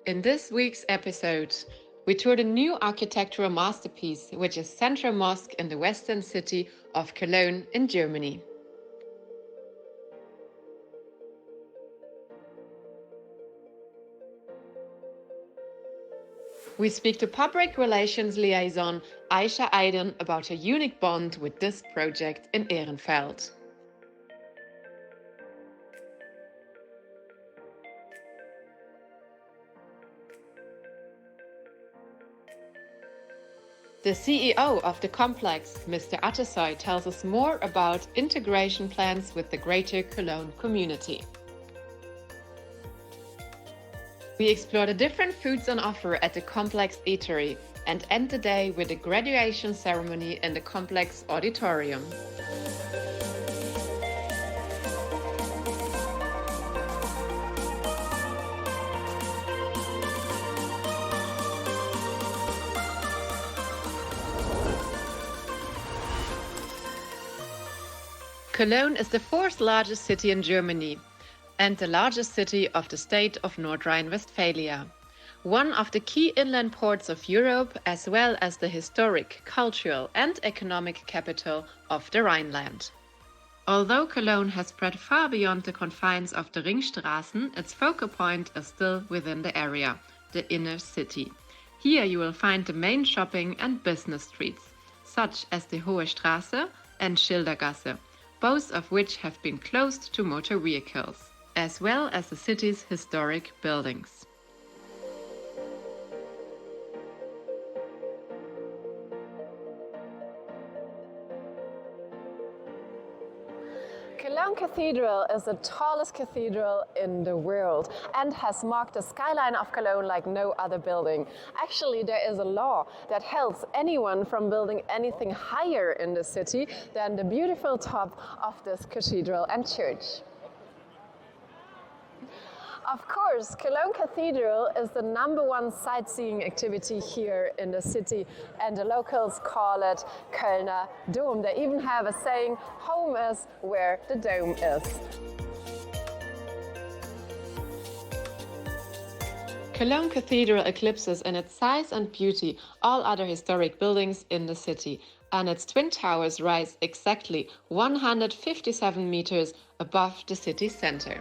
In this week's episode, we toured a new architectural masterpiece, which is Central Mosque in the western city of Cologne in Germany. We speak to public relations liaison Aisha Aydin about her unique bond with this project in Ehrenfeld. The CEO of the complex, Mr. Attesoy, tells us more about integration plans with the greater Cologne community. We explore the different foods on offer at the complex eatery and end the day with a graduation ceremony in the complex auditorium. Cologne is the fourth largest city in Germany and the largest city of the state of North Rhine-Westphalia, one of the key inland ports of Europe, as well as the historic, cultural and economic capital of the Rhineland. Although Cologne has spread far beyond the confines of the Ringstraßen, its focal point is still within the area, the inner city. Here you will find the main shopping and business streets, such as the Hohe Straße and Schildergasse, both of which have been closed to motor vehicles, as well as the city's historic buildings. Cologne Cathedral is the tallest cathedral in the world and has marked the skyline of Cologne like no other building. Actually, there is a law that helps anyone from building anything higher in the city than the beautiful top of this cathedral and church. Of course, Cologne Cathedral is the #1 sightseeing activity here in the city, and the locals call it Kölner Dom. They even have a saying, home is where the dome is. Cologne Cathedral eclipses in its size and beauty all other historic buildings in the city, and its twin towers rise exactly 157 meters above the city center.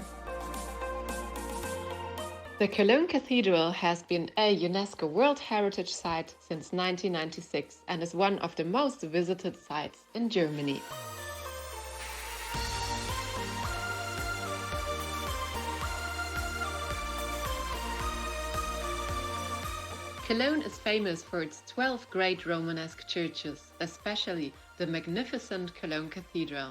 The Cologne Cathedral has been a UNESCO World Heritage Site since 1996 and is one of the most visited sites in Germany. Cologne is famous for its 12 great Romanesque churches, especially the magnificent Cologne Cathedral.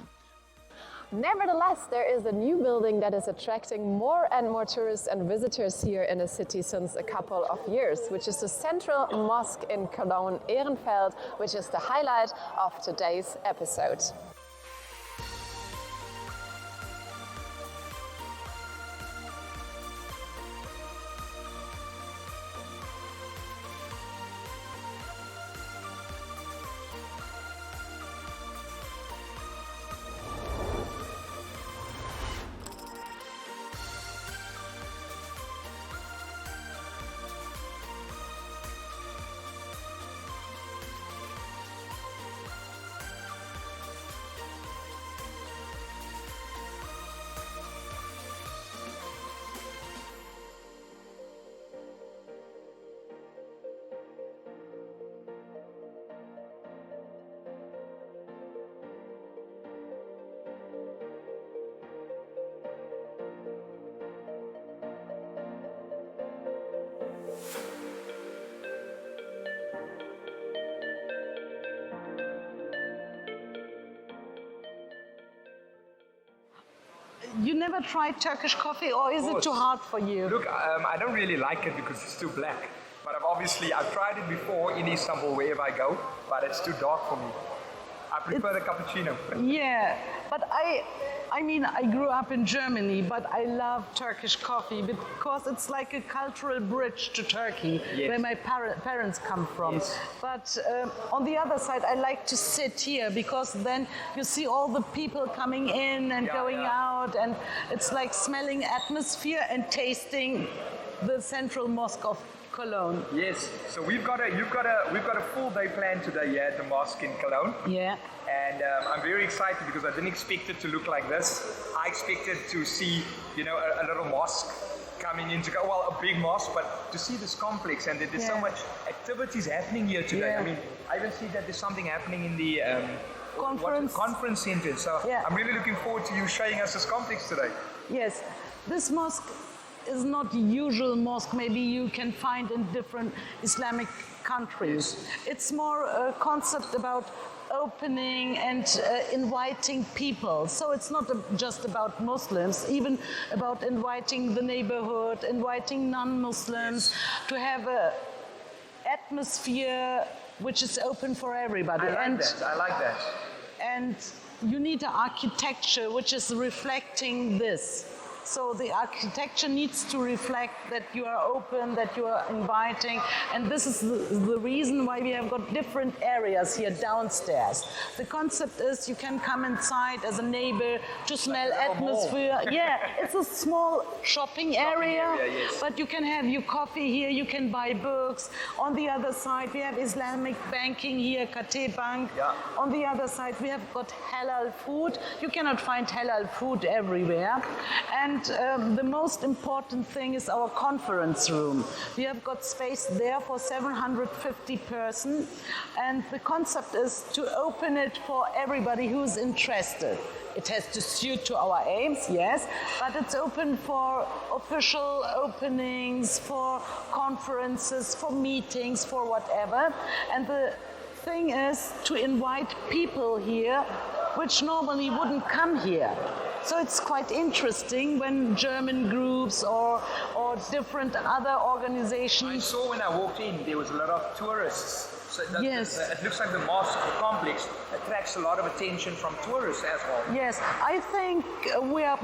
Nevertheless, there is a new building that is attracting more and more tourists and visitors here in the city since a couple of years, which is the Central Mosque in Cologne Ehrenfeld, which is the highlight of today's episode. You never tried Turkish coffee, or is it too hard for you? Look, I don't really like it because it's too black. But I've tried it before in Istanbul, wherever I go, but it's too dark for me. I prefer the cappuccino. Yeah, but I mean, I grew up in Germany, but I love Turkish coffee because it's like a cultural bridge to Turkey, yes, where my parents come from. Yes. But on the other side, I like to sit here because then you see all the people coming in and going out, and it's like smelling atmosphere and tasting the central mosque of Cologne. Yes. So we've got a full day planned today here at the mosque in Cologne. Yeah. And I'm very excited because I didn't expect it to look like this. I expected to see, a little mosque coming in a big mosque, but to see this complex and that there's so much activities happening here today. Yeah. I mean, I even see that there's something happening in the conference center. So I'm really looking forward to you showing us this complex today. Yes. This mosque is not the usual mosque maybe you can find in different Islamic countries. It's more a concept about opening and inviting people. So it's not just about Muslims, even about inviting the neighborhood, inviting non-Muslims to have a atmosphere which is open for everybody. I like that. And you need an architecture which is reflecting this. So the architecture needs to reflect that you are open, that you are inviting, and this is the reason why we have got different areas here downstairs. The concept is you can come inside as a neighbor to smell atmosphere. Yeah, it's a small shopping area, yes. but you can have your coffee here, you can buy books. On the other side we have Islamic banking here, KT Bank. Yeah. On the other side we have got halal food. You cannot find halal food everywhere. And the most important thing is our conference room. We have got space there for 750 persons, and the concept is to open it for everybody who's interested. It has to suit to our aims, yes, but it's open for official openings, for conferences, for meetings, for whatever. And the thing is to invite people here which normally wouldn't come here. So it's quite interesting when German groups or different other organizations. I saw when I walked in, there was a lot of tourists. So Yes. it looks like the mosque complex attracts a lot of attention from tourists as well. Yes, I think we are,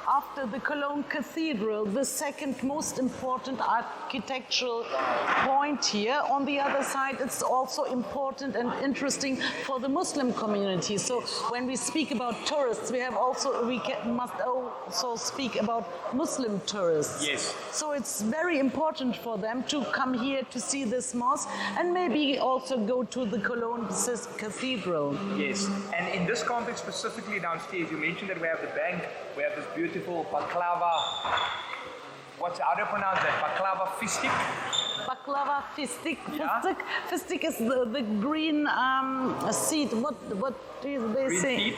after the Cologne Cathedral, the second most important architectural point here. On the other side, it's also important and interesting for the Muslim community. So when we speak about tourists, we must also speak about Muslim tourists. Yes. So it's very important for them to come here to see this mosque and maybe also go to the Cologne Cathedral. Yes, and in this complex specifically downstairs, you mentioned that we have the bank, we have this beautiful baklava. How do you pronounce that? Baklava fistik? Baklava fistik. Yeah. Fistik is the green seed. What do they Green say? seed?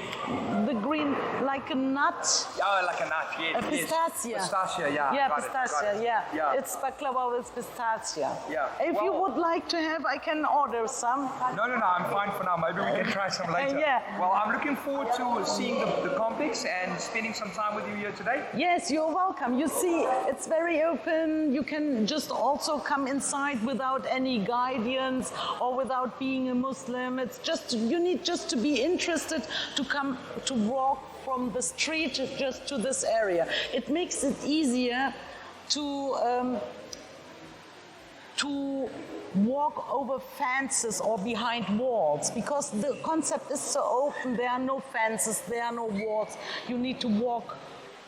The green, like a nut. Yeah, like a nut, yes. A pistachia. Pistachia, yeah. Yeah, got pistachia, it. yeah. It's baklava with pistachia. Yeah. If you would like to have, I can order some. No, I'm fine for now. Maybe we can try some later. Yeah. Well, I'm looking forward to seeing the complex and spending some time with you here today. Yes, you're welcome. You see, it's very open. You can just also come inside without any guidance or without being a Muslim. It's just, you need just to be interested to come to walk from the street just to this area. It makes it easier to walk over fences or behind walls, because the concept is so open. There are no fences, there are no walls. You need to walk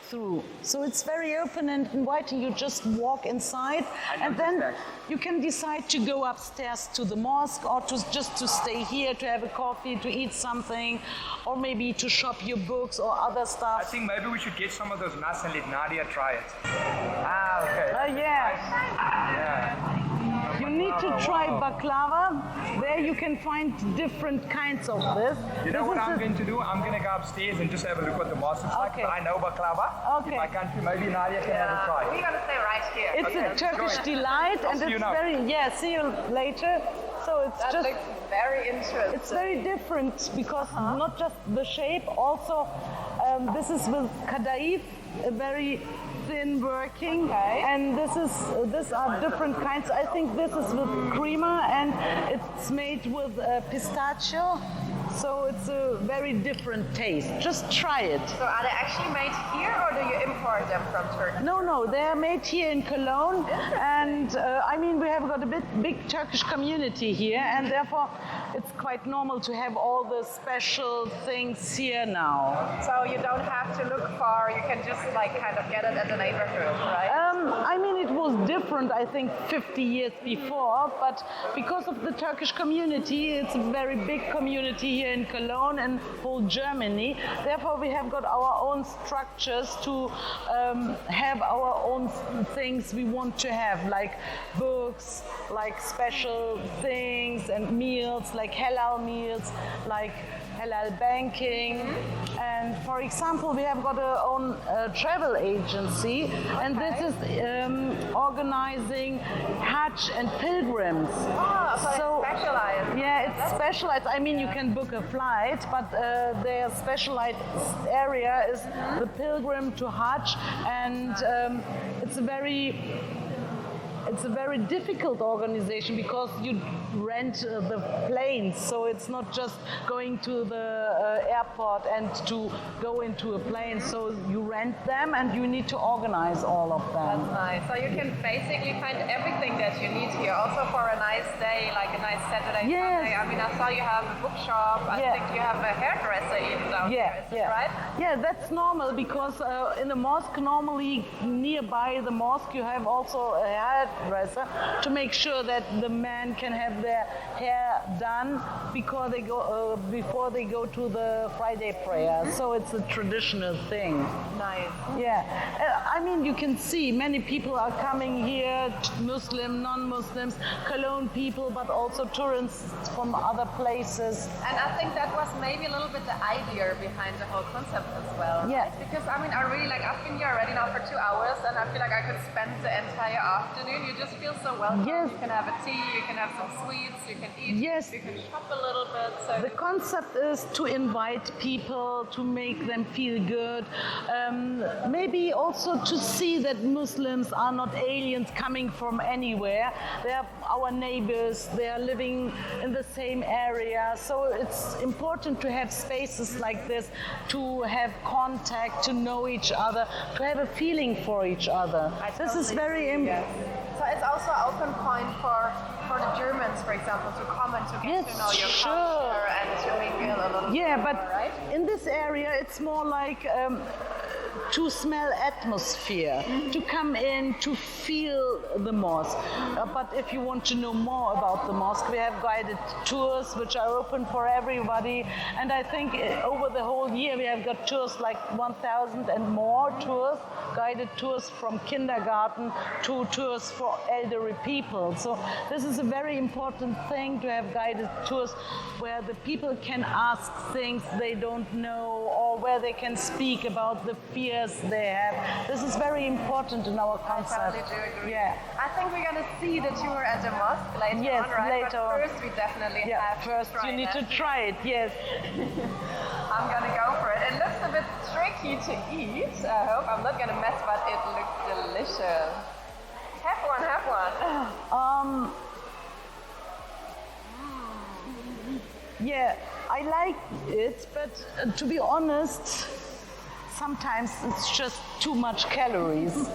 through. So it's very open and inviting. You just walk inside, and then you can decide to go upstairs to the mosque or just to stay here to have a coffee, to eat something, or maybe to shop your books or other I stuff. think maybe we should get some of those nuts and let Nadia try it. Okay. Yeah. You need to try baklava. There you can find different kinds of this. You know what I'm going to do? I'm going to go upstairs and just have a look what the mosque looks like. Okay. But I know baklava. Okay. In my country, maybe Nadia can have a try. We're gonna stay right here. It's Okay, a Turkish go ahead. delight, I'll and see you it's now. see you later. So it's That just, looks very interesting. it's very different because not just the shape, also this is with kadaif, a very thin working, and these are different kinds. I think this is with creamer, and it's made with pistachio. So it's a very different taste. Just try it. So are they actually made here, or do you import them from Turkey? No, they are made here in Cologne, and I mean we have got a big Turkish community here, and therefore it's quite normal to have all the special things here now. So you don't have to look far, you can just like kind of get it at the neighborhood, right? I mean it was different, I think, 50 years before, but because of the Turkish community, it's a very big community here in Cologne and whole Germany. Therefore, we have got our own structures to have our own things we want to have, like books, like special things and meals, like halal meals, like halal banking. And for example, we have got our own travel agency, and this is organizing Hajj and pilgrims. Oh, so it's specialized. Yeah, it's specialized. I mean, you can book a flight, but their specialized area is the pilgrim to Hajj, and it's a very difficult organization because you rent the planes, so it's not just going to the airport and to go into a plane, so you rent them and you need to organize all of them. That's nice. So you can basically find everything that you need here, also for a nice day, like a nice Saturday, Sunday. I mean, I saw you have a bookshop. I think you have a hairdresser even down here, is that right? Yeah, that's normal because in the mosque, normally nearby the mosque, you have also a hairdresser to make sure that the men can have their hair done before they go to the Friday prayer. So it's a traditional thing. Nice. Yeah, I mean, you can see many people are coming here, Muslim, non-Muslims, Cologne people, but also tourists from other places. And I think that was maybe a little bit the idea behind the whole concept as well. Yeah. Right? Because I mean, I really like, I've been here already now for 2 hours, and I feel like I could spend the entire afternoon. You just feel so welcome. Yes. You can have a tea, you can have some sweets, you can eat, Yes. you can shop a little bit. So The concept is to invite people, to make them feel good, maybe also to see that Muslims are not aliens coming from anywhere. They are our neighbors, they are living in the same area, so it's important to have spaces like this, to have contact, to know each other, to have a feeling for each other. This is very important. So it's also an open point for the Germans, for example, to come and to get to know your culture and to mingle a little bit but more, right? in this area it's more like to smell atmosphere, to come in, to feel the mosque. But if you want to know more about the mosque, we have guided tours which are open for everybody. And I think over the whole year we have got tours like 1,000 and more tours, guided tours from kindergarten to tours for elderly people. So this is a very important thing, to have guided tours where the people can ask things they don't know, or where they can speak about the fears they have. This is very important in our concept. I totally do agree. Yeah. I think we're going to see the tour at the mosque later on, right? Later but on. first we definitely have first to try you need that. to try it, yes. I'm going to go for it. It looks a bit tricky to eat. I hope I'm not going to mess, but it looks delicious. Have one, have one. Yeah, I like it, but to be honest, sometimes it's just too much calories.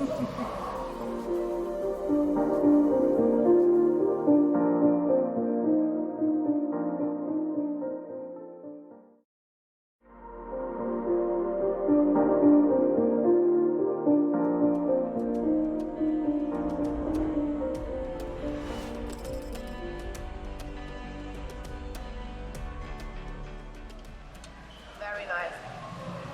Very nice.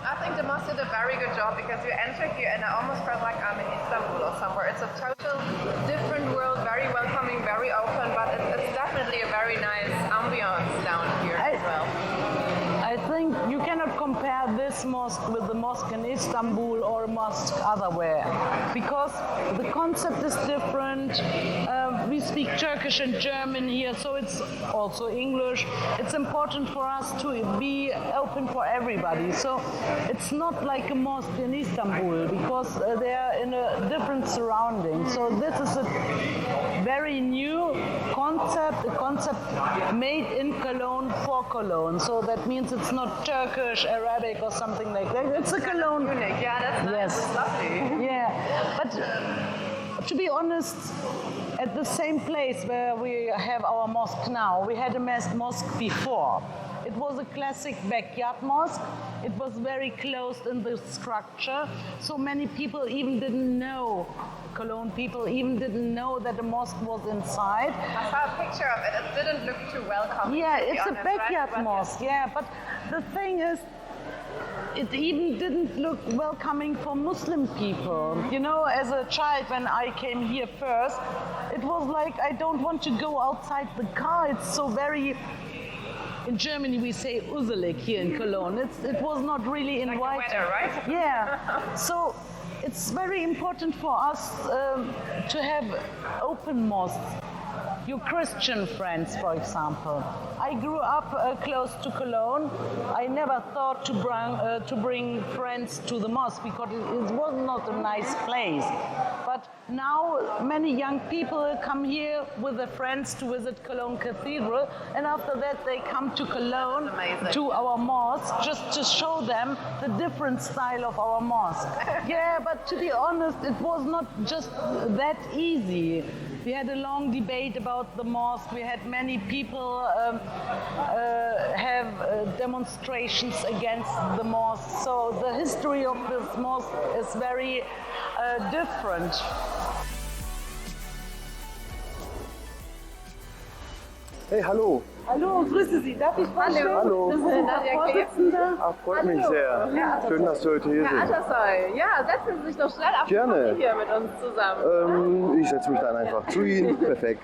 I think the mosque did a very good job, because you enter here and I almost felt like I'm in Istanbul or somewhere. It's a total different world, very welcoming, very open, but it's definitely a very nice ambiance down here as well. I think you cannot compare this mosque with the mosque in Istanbul or a mosque otherwhere, because the concept is different. We speak Turkish and German here, so it's also English. It's important for us to be open for everybody. So it's not like a mosque in Istanbul, because they are in a different surrounding. So this is a very new concept, a concept made in Cologne for Cologne. So that means it's not Turkish, Arabic or something like that. It's a Cologne. Unique. Yeah, that's nice. Yes. It's lovely. Yeah, but to be honest, at the same place where we have our mosque now, we had a mosque before. It was a classic backyard mosque. It was very closed in the structure, so many people even didn't know Cologne people even didn't know that a mosque was inside. I saw a picture of it. It didn't look too welcoming. Yeah, to be it's a honest, backyard right? mosque, yeah, but the thing is, it even didn't look welcoming for Muslim people. You know, as a child when I came here first, it was like I don't want to go outside the car. It's so very, in Germany we say uselig here in Cologne. It was not really Like the inviting. weather, right? Yeah, so it's very important for us to have open mosques. Your Christian friends, for example. I grew up close to Cologne. I never thought to bring friends to the mosque because it was not a nice place. But now many young people come here with their friends to visit Cologne Cathedral, and after that they come to Cologne, to our mosque, just to show them the different style of our mosque. Yeah, but to be honest, it was not just that easy. We had a long debate about the mosque. We had many people have demonstrations against the mosque. So the history of this mosque is very different. Hey, hallo. Hallo, grüße Sie. Darf ich vorstellen? Hallo. Das ist unser Vorsitzender. Ach, freut mich sehr. Schön, dass Sie heute hier Herr sind. Attersoy, ja, setzen Sie sich doch schnell auf Gerne. die Kaffee hier mit uns zusammen. Ich setze mich dann einfach zu Ihnen. Perfekt.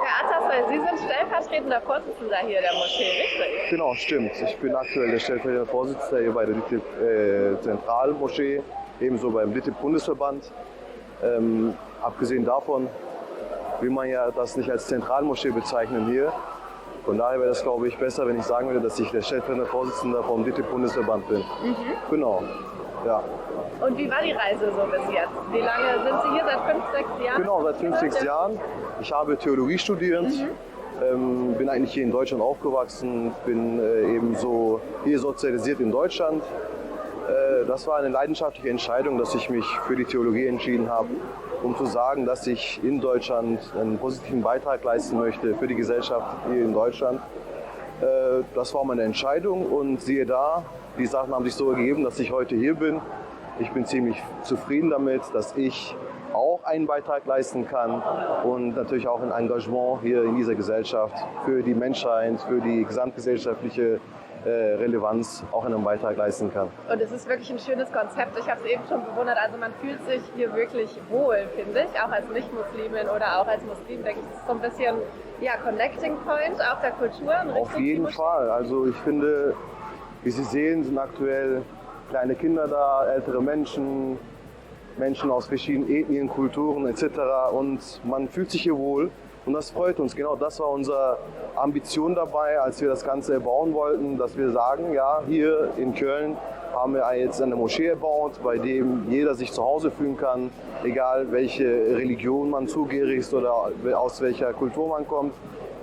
Herr Attersoy, Sie sind stellvertretender Vorsitzender hier der Moschee, richtig? Genau, stimmt. Ich bin aktuell der stellvertretende Vorsitzende hier bei der DITIB Zentralmoschee, ebenso beim DITIB Bundesverband. Abgesehen davon will man ja das nicht als Zentralmoschee bezeichnen hier. Von daher wäre das, glaube ich, besser, wenn ich sagen würde, dass ich der stellvertretende Vorsitzende vom DITIB-Bundesverband bin. Genau, ja. Und wie war die Reise so bis jetzt? Wie lange sind Sie hier? Seit 5, 6 Jahren? Genau, seit 5, 6 Jahren. Ich habe Theologie studiert, bin eigentlich hier in Deutschland aufgewachsen, bin ebenso hier sozialisiert in Deutschland. Das war eine leidenschaftliche Entscheidung, dass ich mich für die Theologie entschieden habe, um zu sagen, dass ich in Deutschland einen positiven Beitrag leisten möchte für die Gesellschaft hier in Deutschland. Das war meine Entscheidung und siehe da, die Sachen haben sich so ergeben, dass ich heute hier bin. Ich bin ziemlich zufrieden damit, dass ich auch einen Beitrag leisten kann und natürlich auch ein Engagement hier in dieser Gesellschaft für die Menschheit, für die gesamtgesellschaftliche Relevanz auch einen Beitrag leisten kann. Und es ist wirklich ein schönes Konzept. Ich habe es eben schon bewundert. Also man fühlt sich hier wirklich wohl, finde ich. Auch als Nicht-Muslimin oder auch als Muslim, denke ich, das ist so ein bisschen Connecting Point auch der Kulturen. Auf jeden Fall. Also ich finde, wie Sie sehen, sind aktuell kleine Kinder da, ältere Menschen, Menschen aus verschiedenen Ethnien, Kulturen etc. Und man fühlt sich hier wohl. Und das freut uns. Genau das war unsere Ambition dabei, als wir das Ganze erbauen wollten, dass wir sagen, ja, hier in Köln haben wir jetzt eine Moschee erbaut, bei dem jeder sich zu Hause fühlen kann, egal welche Religion man zugehörig ist oder aus welcher Kultur man kommt.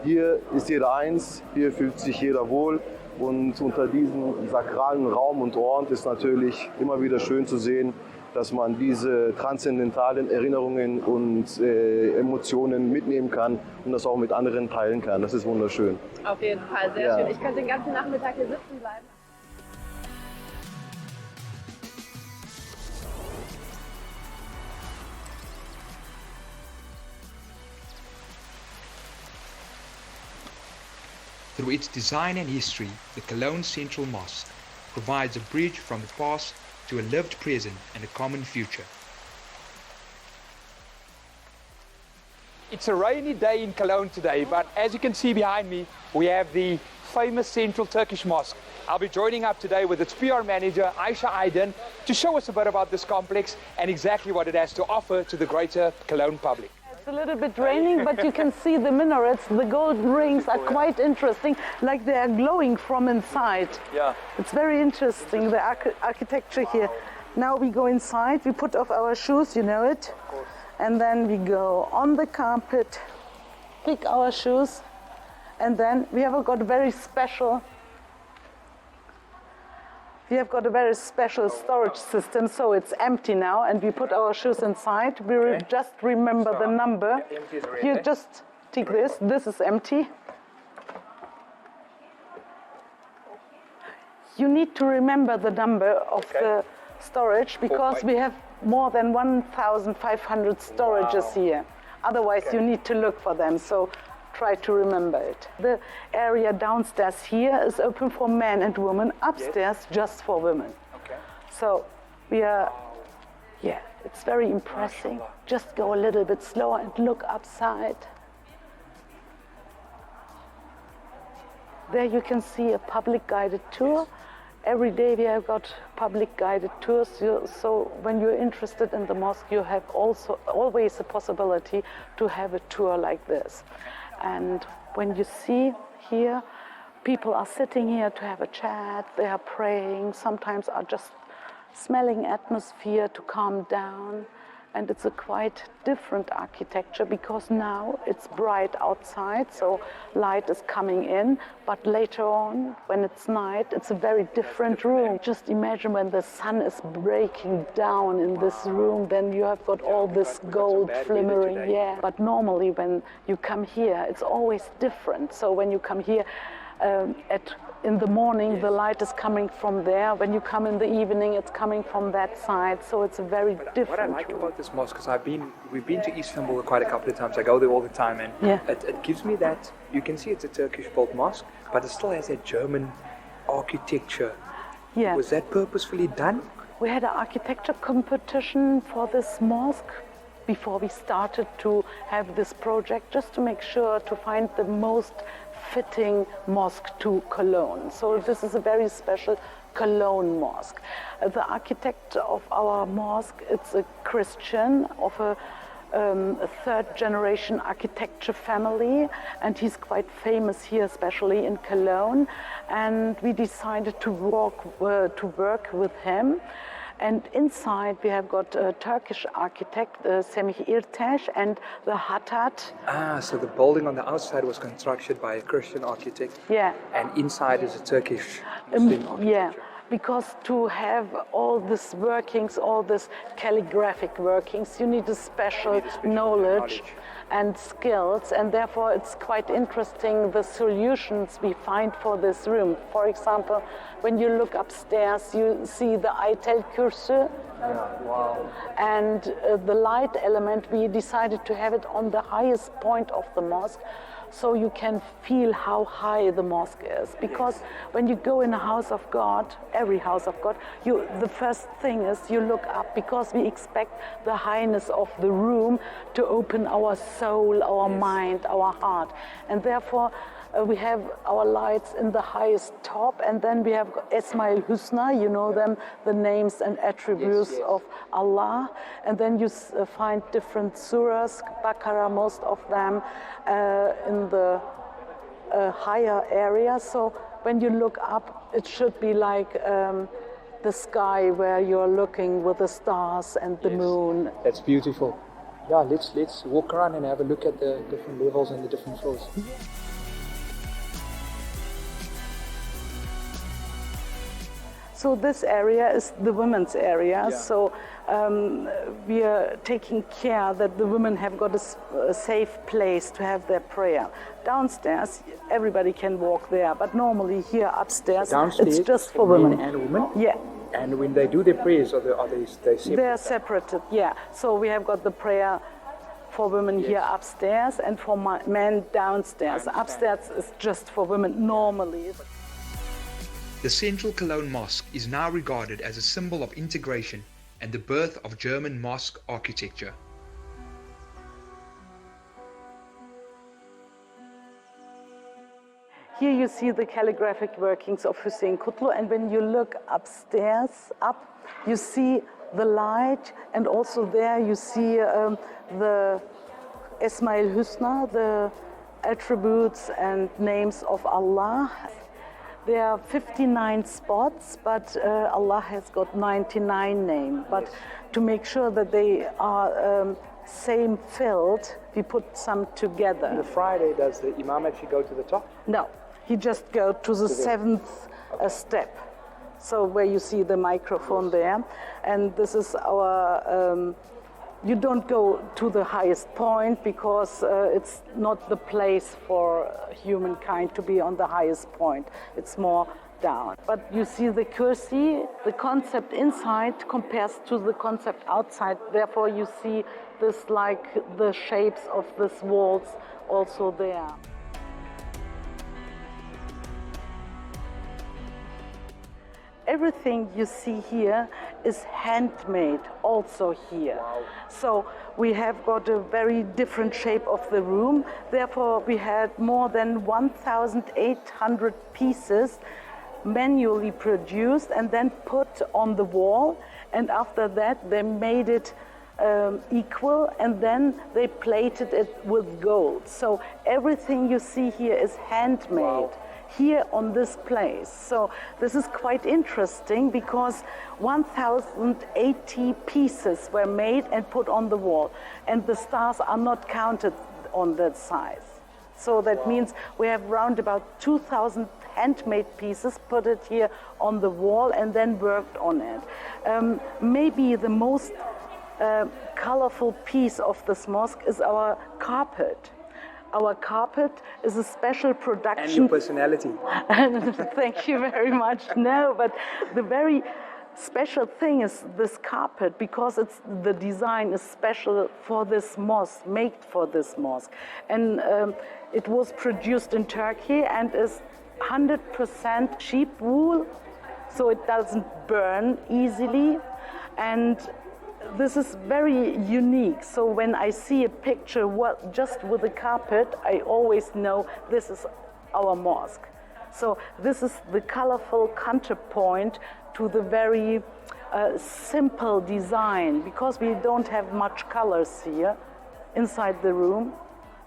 Hier ist jeder eins, hier fühlt sich jeder wohl. Und unter diesem sakralen Raum und Ort ist natürlich immer wieder schön zu sehen, dass man diese transzendentalen Erinnerungen und Emotionen mitnehmen kann und das auch mit anderen teilen kann. Das ist wunderschön. Auf jeden Fall, sehr schön. Ich könnte den ganzen Nachmittag hier sitzen bleiben. Through its design and history, the Cologne Central Mosque provides a bridge from the past to a lived present and a common future. It's a rainy day in Cologne today, but as you can see behind me, we have the famous Central Turkish Mosque. I'll be joining up today with its PR manager, Aisha Aydin, to show us a bit about this complex and exactly what it has to offer to the greater Cologne public. It's a little bit raining, but you can see the minarets, the golden rings are quite interesting, like they are glowing from inside. Yeah. It's very interesting, the architecture here. Now we go inside, we put off our shoes, you know it, and then we go on the carpet, pick our shoes, and then we have got a very special storage system, so it's empty now, and we put our shoes inside. We just remember the number. You just take this. This is empty. You need to remember the number of the storage because we have more than 1,500 storages here. Otherwise, you need to look for them. So try to remember it. The area downstairs here is open for men and women. Upstairs, just for women. Okay. So we are, yeah, it's very impressive. Just go a little bit slower and look upside. There you can see a public guided tour. Every day we have got public guided tours, so when you're interested in the mosque, you have also always a possibility to have a tour like this. And when you see here, people are sitting here to have a chat, they are praying, sometimes are just smelling atmosphere to calm down. And it's a quite different architecture because now it's bright outside, so light is coming in. But later on, when it's night, it's a very different room. Just imagine when the sun is breaking down in this room, then you have got all this gold flimmering. Yeah. But normally when you come here, it's always different. So when you come here in the morning, the light is coming from there. When you come in the evening, it's coming from that side. So it's a very different What I like room. about this mosque, because we've been to Istanbul quite a couple of times. I go there all the time, and it gives me that, you can see it's a Turkish-built mosque, but it still has that German architecture. Yeah. Was that purposefully done? We had an architecture competition for this mosque before we started to have this project, just to make sure to find the most fitting mosque to Cologne. So this is a very special Cologne mosque. The architect of our mosque, it's a Christian of a third generation architecture family, and he's quite famous here, especially in Cologne. And we decided to work with him. And inside we have got a Turkish architect, Semih Irtesh, and the Hattat. So the building on the outside was constructed by a Christian architect. Yeah. And inside is a Turkish Muslim architecture. Yeah, because to have all these workings, all these calligraphic workings, you need a special knowledge and skills, and therefore it's quite interesting the solutions we find for this room. For example, when you look upstairs, you see the Aytel Kürsü, and the light element, we decided to have it on the highest point of the mosque, so you can feel how high the mosque is. Because when you go in a house of God, every house of God, the first thing is you look up, because we expect the highness of the room to open our soul, our mind, our heart. And therefore, we have our lights in the highest top, and then we have Esmail Husna, you know them, the names and attributes of Allah. And then you find different surahs, Baqarah, most of them, in the higher area. So when you look up, it should be like the sky where you're looking with the stars and the moon. That's beautiful. Yeah, let's walk around and have a look at the different levels and the different floors. So this area is the women's area. So we are taking care that the women have got a safe place to have their prayer. Downstairs, everybody can walk there, but normally here upstairs, it's just for women. Men and women? Yeah. And when they do their prayers, are they separate? They're separated, yeah. So we have got the prayer for women here upstairs and for men downstairs. Upstairs is just for women normally. The central Cologne Mosque is now regarded as a symbol of integration and the birth of German mosque architecture. Here you see the calligraphic workings of Hüseyin Kutlu, and when you look upstairs, you see the light, and also there you see the Esmail Husna, the attributes and names of Allah. There are 59 spots, but Allah has got 99 names. But to make sure that they are same filled, we put some together. On the Friday, does the Imam actually go to the top? No, he just goes to the seventh step. So where you see the microphone there. And this is our, you don't go to the highest point because it's not the place for humankind to be on the highest point. It's more down. But you see the kursi, the concept inside compares to the concept outside. Therefore you see this like the shapes of these walls also there. Everything you see here is handmade also here. Wow. So we have got a very different shape of the room. Therefore we had more than 1,800 pieces manually produced and then put on the wall. And after that they made it equal, and then they plated it with gold. So everything you see here is handmade. Wow. Here on this place. So this is quite interesting because 1,080 pieces were made and put on the wall, and the stars are not counted on that size. So that means we have round about 2,000 handmade pieces, put it here on the wall and then worked on it. Maybe the most colorful piece of this mosque is our carpet. Our carpet is a special production. And your personality. Thank you very much. No, but the very special thing is this carpet, because the design is special for this mosque, made for this mosque. And it was produced in Turkey and is 100% sheep wool, so it doesn't burn easily. And this is very unique. So when I see a picture just with a carpet, I always know this is our mosque. So this is the colorful counterpoint to the very simple design, because we don't have much colors here inside the room,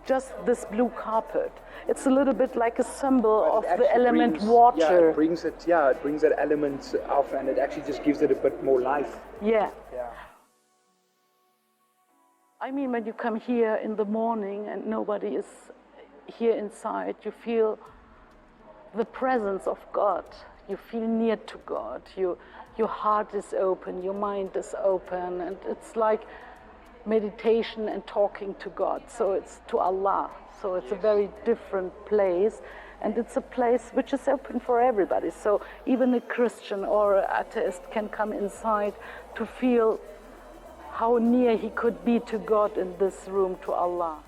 just this blue carpet. It's a little bit like a symbol of the element water. Yeah, it brings that element off, and it actually just gives it a bit more life. Yeah. I mean, when you come here in the morning and nobody is here inside, you feel the presence of God. You feel near to God. Your heart is open, your mind is open, and it's like meditation and talking to God. So it's to Allah. So it's a very different place, and it's a place which is open for everybody. So even a Christian or an atheist can come inside to feel how near he could be to God in this room, to Allah.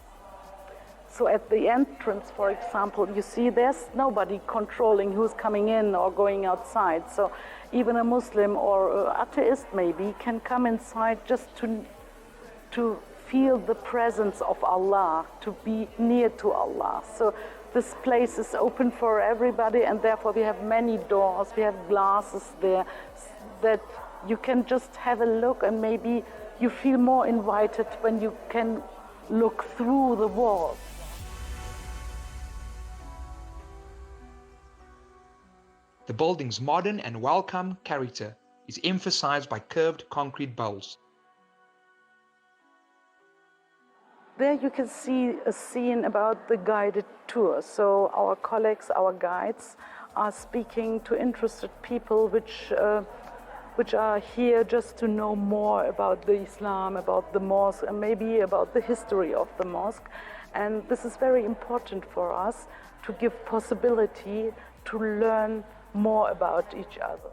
So at the entrance, for example, you see there's nobody controlling who's coming in or going outside. So even a Muslim or an atheist maybe can come inside just to feel the presence of Allah, to be near to Allah. So this place is open for everybody, and therefore we have many doors, we have glasses there that you can just have a look, and maybe you feel more invited when you can look through the walls. The building's modern and welcome character is emphasized by curved concrete bowls. There you can see a scene about the guided tour. So our colleagues, our guides, are speaking to interested people which are here just to know more about the Islam, about the mosque, and maybe about the history of the mosque. And this is very important for us to give possibility to learn more about each other.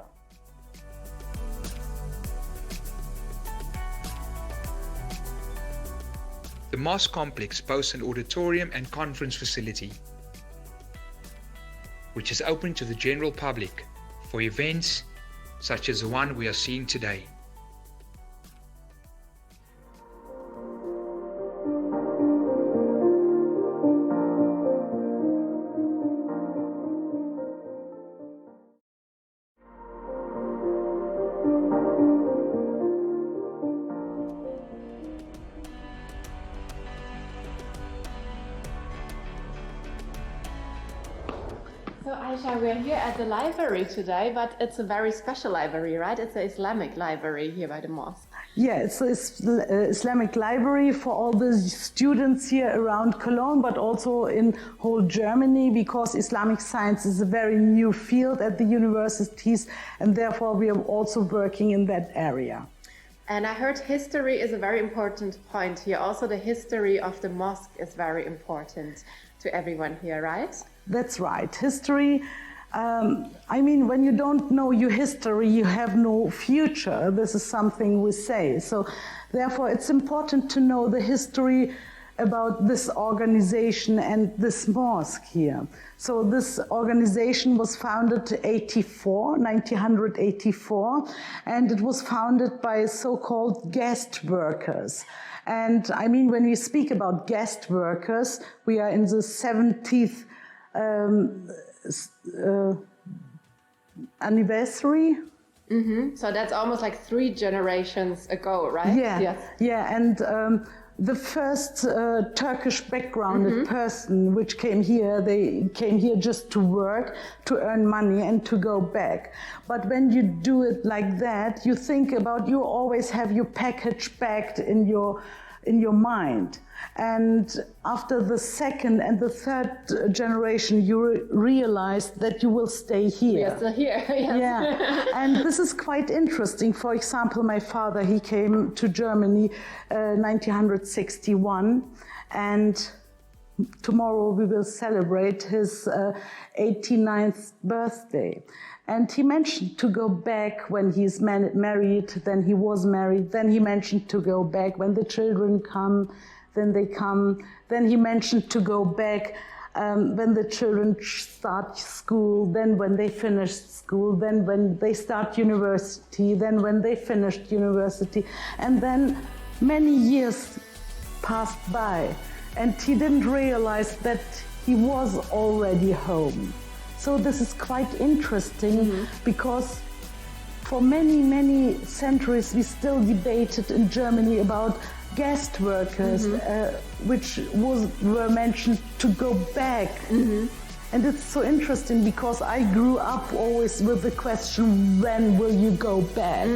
The mosque complex boasts an auditorium and conference facility, which is open to the general public for events such as the one we are seeing today. So Aisha, we're here at the library today, but it's a very special library, right? It's an Islamic library here by the mosque. Yeah, it's an Islamic library for all the students here around Cologne, but also in whole Germany, because Islamic science is a very new field at the universities, and therefore we are also working in that area. And I heard history is a very important point here. Also, the history of the mosque is very important to everyone here, right? That's right. History I mean, when you don't know your history, you have no future. This is something we say. So therefore, it's important to know the history about this organization and this mosque here. So this organization was founded in 1984, and it was founded by so-called guest workers. And I mean, when we speak about guest workers, we are in the 70th anniversary. Mm-hmm. So that's almost like 3 generations ago, right? Yeah, yes. Yeah, and the first Turkish backgrounded person which came here, they came here just to work, to earn money and to go back. But when you do it like that, you think about, you always have your package packed in your mind. And after the second and the third generation, you realize that you will stay here. We are still here, yes. Yeah, and this is quite interesting. For example, my father, he came to Germany 1961, and tomorrow we will celebrate his 89th birthday. And he mentioned to go back when he's married, then he was married, then he mentioned to go back when the children come, then they come. Then he mentioned to go back when the children start school, then when they finish school, then when they start university, then when they finished university. And then many years passed by, and he didn't realize that he was already home. So this is quite interesting because for many, many centuries we still debated in Germany about guest workers, which were mentioned to go back. And it's so interesting because I grew up always with the question, when will you go back?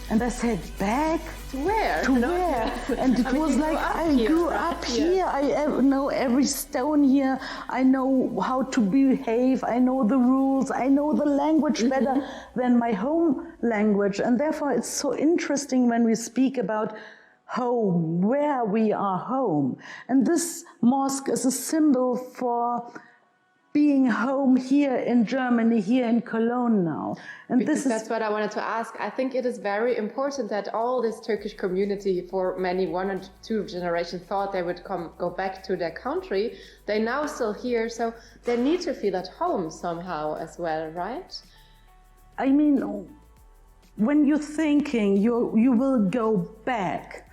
And I said, back? To where? To where? And it was like, I grew up here. I know every stone here. I know how to behave. I know the rules. I know the language better than my home language. And therefore, it's so interesting when we speak about home, where we are home. And this mosque is a symbol for being home here in Germany, here in Cologne now. And because that's what I wanted to ask. I think it is very important that all this Turkish community, for many 1 or 2 generations, thought they would go back to their country. They're now still here, so they need to feel at home somehow as well, right? I mean, when you're thinking you will go back,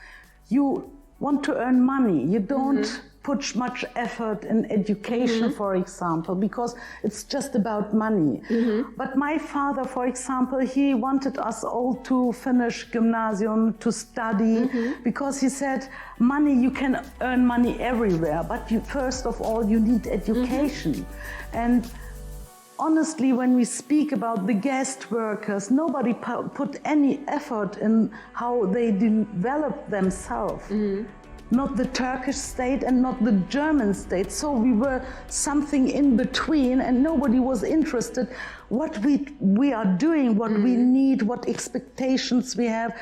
you want to earn money. You don't put much effort in education, for example, because it's just about money. But my father, for example, he wanted us all to finish gymnasium, to study, because he said, money, you can earn money everywhere, but first of all, you need education. And honestly, when we speak about the guest workers, nobody put any effort in how they develop themselves. Not the Turkish state and not the German state. So we were something in between, and nobody was interested what we are doing, what we need, what expectations we have,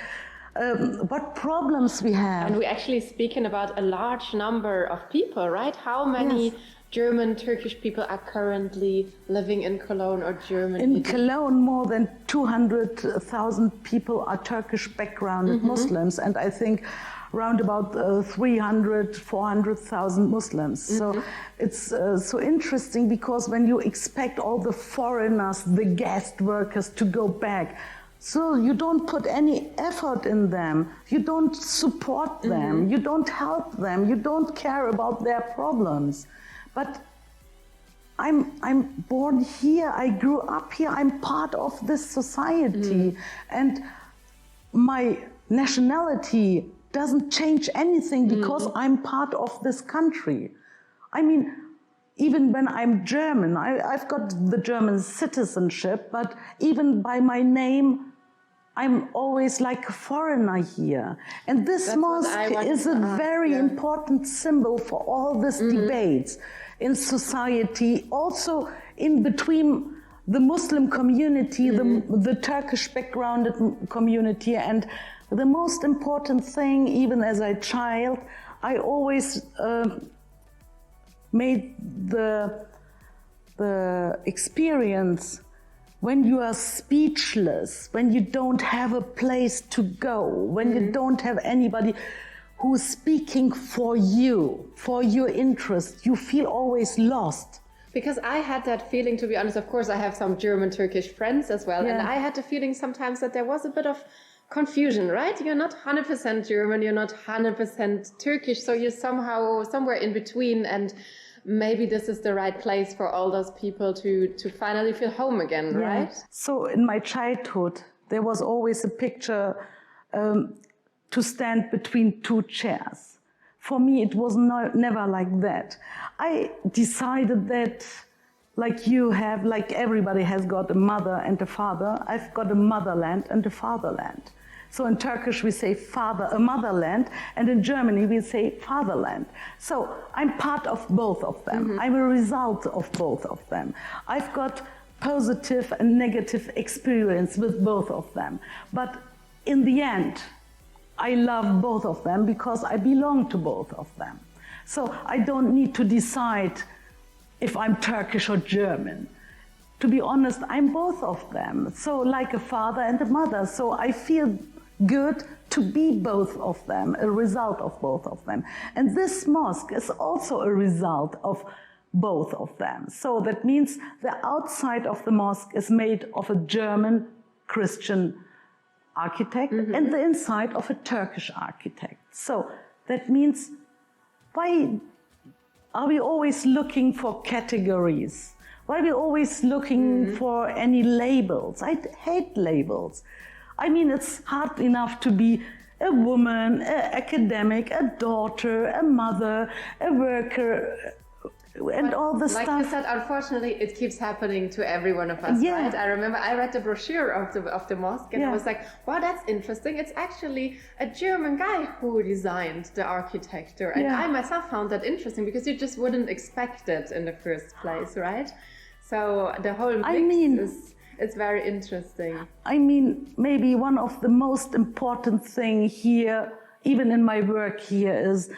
what problems we have. And we're actually speaking about a large number of people, right? How many German, Turkish people are currently living in Cologne or Germany? In Cologne, more than 200,000 people are Turkish backgrounded Muslims, and I think around about 300, 400,000 Muslims. So it's so interesting because when you expect all the foreigners, the guest workers to go back, so you don't put any effort in them, you don't support them, you don't help them, you don't care about their problems. But I'm born here, I grew up here, I'm part of this society, and my nationality doesn't change anything because I'm part of this country. I mean, even when I'm German, I've got the German citizenship, but even by my name, I'm always like a foreigner here. And this mosque is a very important symbol for all these debates in society, also in between the Muslim community, the Turkish backgrounded community, and the most important thing, even as a child, I always made the the experience when you are speechless, when you don't have a place to go, when you don't have anybody who's speaking for you, for your interest, you feel always lost. Because I had that feeling, to be honest. Of course, I have some German Turkish friends as well. Yeah. And I had the feeling sometimes that there was a bit of confusion, right? You're not 100% German, you're not 100% Turkish. So you're somehow somewhere in between. And maybe this is the right place for all those people to finally feel home again, right? So in my childhood, there was always a picture to stand between two chairs. For me, it was never like that. I decided that, like you have, like everybody has got a mother and a father, I've got a motherland and a fatherland. So in Turkish we say a motherland, and in Germany we say fatherland. So I'm part of both of them. I'm a result of both of them. I've got positive and negative experience with both of them. But in the end, I love both of them because I belong to both of them. So I don't need to decide if I'm Turkish or German. To be honest, I'm both of them. So like a father and a mother. So I feel good to be both of them, a result of both of them. And this mosque is also a result of both of them. So that means the outside of the mosque is made of a German Christian architect and the inside of a Turkish architect. So that means, why are we always looking for categories? Why are we always looking for any labels? I hate labels. I mean, it's hard enough to be a woman, an academic, a daughter, a mother, a worker, and all the like stuff. Like you said, unfortunately, it keeps happening to every one of us, right? I remember I read the brochure of the mosque, and I was like, wow, that's interesting. It's actually a German guy who designed the architecture. And I myself found that interesting because you just wouldn't expect it in the first place, right? So the whole mix it's very interesting. I mean, maybe one of the most important thing here, even in my work here, is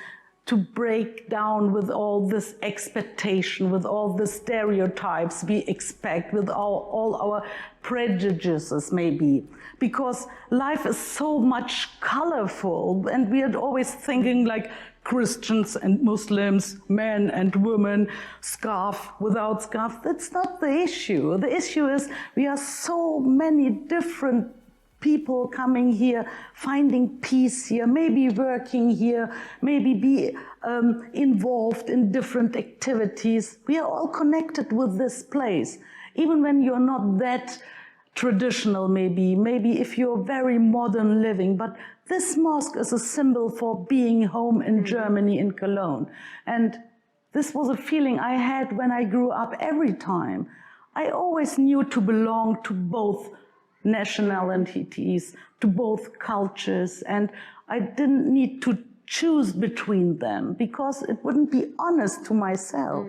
to break down with all this expectation, with all the stereotypes we expect, with all our prejudices maybe. Because life is so much colorful, and we are always thinking like Christians and Muslims, men and women, scarf, without scarf. That's not the issue. The issue is we are so many different people coming here, finding peace here, maybe working here, maybe be involved in different activities. We are all connected with this place. Even when you're not that traditional, maybe if you're very modern living, but this mosque is a symbol for being home in Germany, in Cologne. And this was a feeling I had when I grew up every time. I always knew to belong to both nationalities, to both cultures, and I didn't need to choose between them because it wouldn't be honest to myself.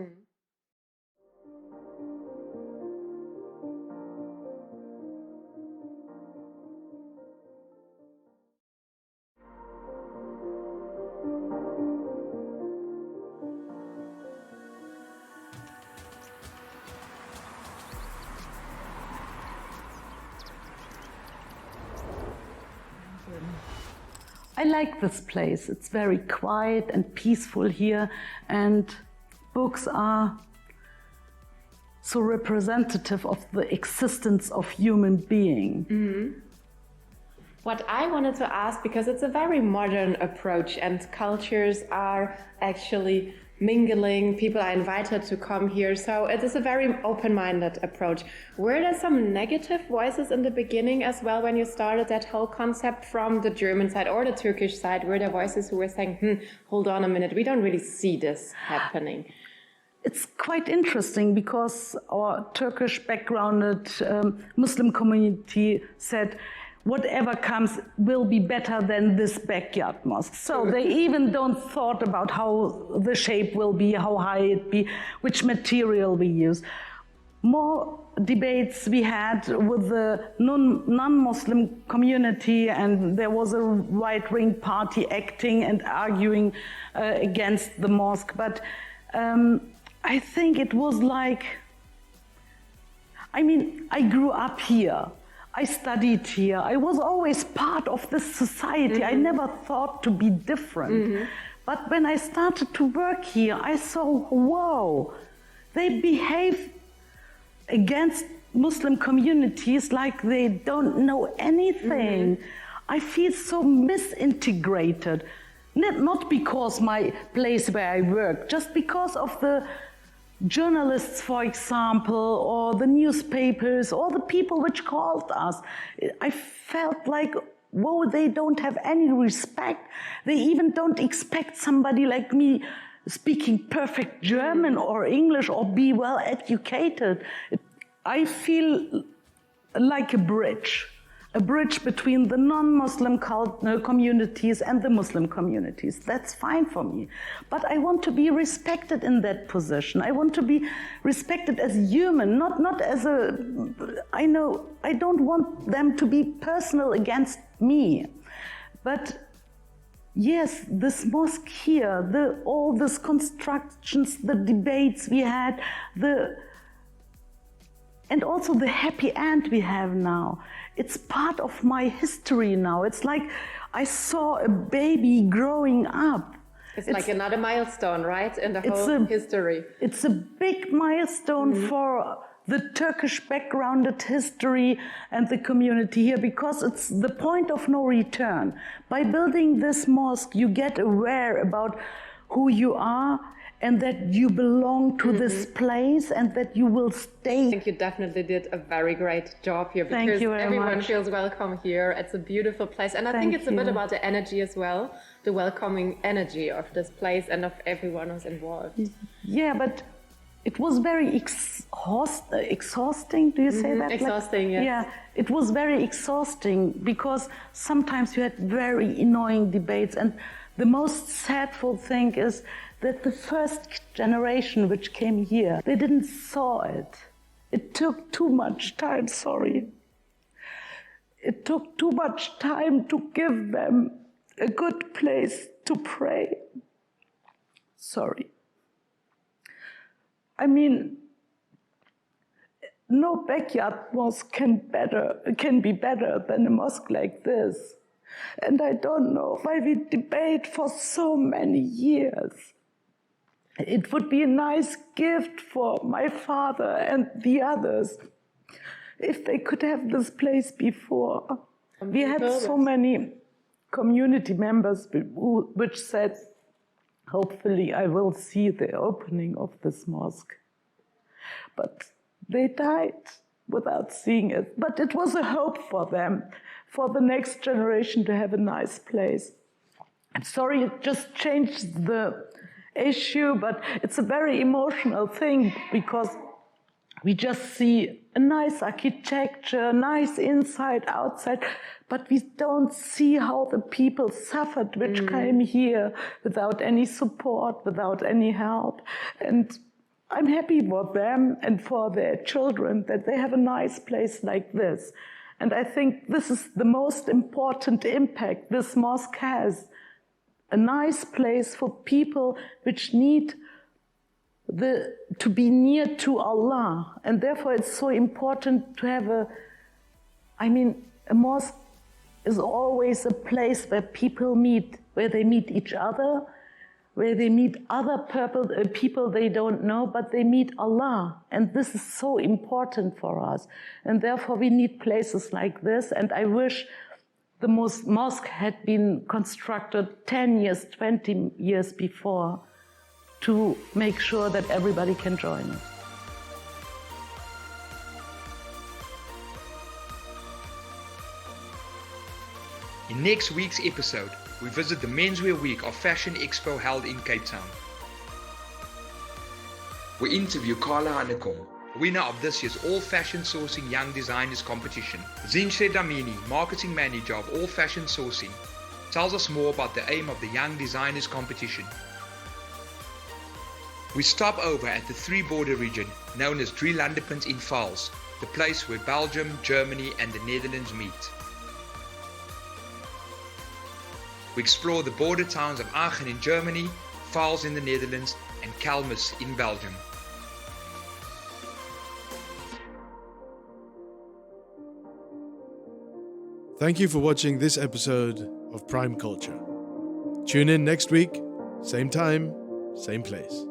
I like this place. It's very quiet and peaceful here, and books are so representative of the existence of human being. What I wanted to ask, because it's a very modern approach and cultures are actually mingling, people are invited to come here, so it is a very open-minded approach. Were there some negative voices in the beginning as well when you started that whole concept from the German side or the Turkish side? Were there voices who were saying, hold on a minute, we don't really see this happening? It's quite interesting because our Turkish backgrounded Muslim community said, whatever comes will be better than this backyard mosque. So they even don't thought about how the shape will be, how high it be, which material we use. More debates we had with the non-Muslim community, and there was a right-wing party acting and arguing against the mosque. But I think it was like I mean, I grew up here. I studied here. I was always part of this society. I never thought to be different. But when I started to work here, I saw, whoa, they behave against Muslim communities like they don't know anything. I feel so misintegrated. Not because my place where I work, just because of the journalists, for example, or the newspapers, or the people which called us. I felt like, whoa, they don't have any respect. They even don't expect somebody like me speaking perfect German or English or be well educated. I feel like a bridge between the non-Muslim communities and the Muslim communities. That's fine for me. But I want to be respected in that position. I want to be respected as human, not as a, I don't want them to be personal against me. But yes, this mosque here, all these constructions, the debates we had, and also the happy end we have now. It's part of my history now. It's like I saw a baby growing up. It's like another milestone, right, in the whole history. It's a big milestone for the Turkish backgrounded history and the community here, because it's the point of no return. By building this mosque, you get aware about who you are, and that you belong to this place and that you will stay. I think you definitely did a very great job here, because Thank you very everyone much. feels welcome here. It's a beautiful place. And I think it's a bit about the energy as well, the welcoming energy of this place and of everyone who's involved. Yeah, but it was very exhausting, do you say that? Exhausting, yes. Yeah, it was very exhausting because sometimes you had very annoying debates, and the most sadful thing is that the first generation which came here, they didn't saw it. It took too much time, sorry. It took too much time to give them a good place to pray. Sorry. I mean, no backyard mosque can be better than a mosque like this. And I don't know why we debate for so many years. It would be a nice gift for my father and the others if they could have this place before. We had so many community members which said, hopefully I will see the opening of this mosque. But they died without seeing it. But it was a hope for them, for the next generation to have a nice place. I'm sorry, it just changed the issue, but it's a very emotional thing because we just see a nice architecture, nice inside, outside, but we don't see how the people suffered which came here without any support, without any help. And I'm happy for them and for their children that they have a nice place like this. And I think this is the most important impact this mosque has. A nice place for people which need to be near to Allah. And therefore it's so important to have a mosque is always a place where people meet, where they meet each other, where they meet other people they don't know, but they meet Allah. And this is so important for us. And therefore we need places like this. And I wish the mosque had been constructed 10 years, 20 years before to make sure that everybody can join it. In next week's episode, we visit the Menswear Week of Fashion Expo held in Cape Town. We interview Carla Hanekom, winner of this year's All Fashion Sourcing Young Designers Competition. Zinshe Damini, Marketing Manager of All Fashion Sourcing, tells us more about the aim of the Young Designers Competition. We stop over at the three-border region known as Drielandenpunt in Vaals, the place where Belgium, Germany and the Netherlands meet. We explore the border towns of Aachen in Germany, Vaals in the Netherlands and Kelmis in Belgium. Thank you for watching this episode of Prime Culture. Tune in next week, same time, same place.